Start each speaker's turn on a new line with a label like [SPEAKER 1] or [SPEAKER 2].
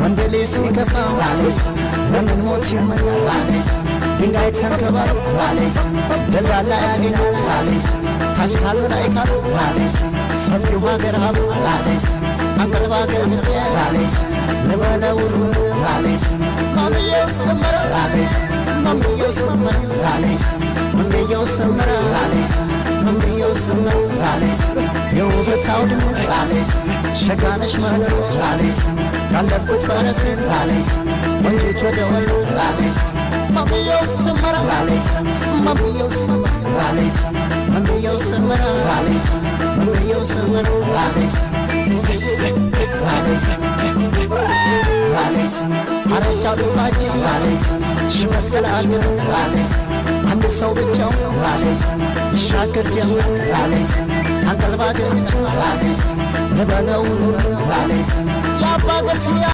[SPEAKER 1] ወንደሌስ ይከፋ ዛሬስ ለምን ሞት ይመኛል ዛሬስ ድንጋይ ተንከባል ዛሬስ ደላላ ያገኝ ዛሬስ ታሽካሉ ላይ ካሉ ዛሬስ ሰፊው ሀገር ሀብ ዛሬስ አንቀልባ ገዝቼ ዛሬስ ልበለው ዛሬስ ማምየው ሰመረ ዛሬስ ማምየው ሰመረ ዛሬስ ማምየው ሰመረ ዛሬስ ማምየው ሰመረ ዛሬስ የውበት አውድም ዛሬስ ሸጋነሽ ማለት ዛሬስ ካለብኩት ፈረስ ዛሬስ ወንጆች ወደ ወሎ ዛሬስ ማምየው ሰመረ ዛሬስ ማምየው ሰመረ ዛሬስ ማምየው ሰመረ ዛሬስ ማምየው ሰመረ ዛሬስ ዛሬስ አረቻው ልፋጅ ዛሬስ ሽመት ከላገር ዛሬስ አንድ ሰው ብቻው ዛሬስ ይሻገር ጀመር ዛሬስ አንቀልባ ገርች ዛሬስ ልበለው ዛሬስ ያባገት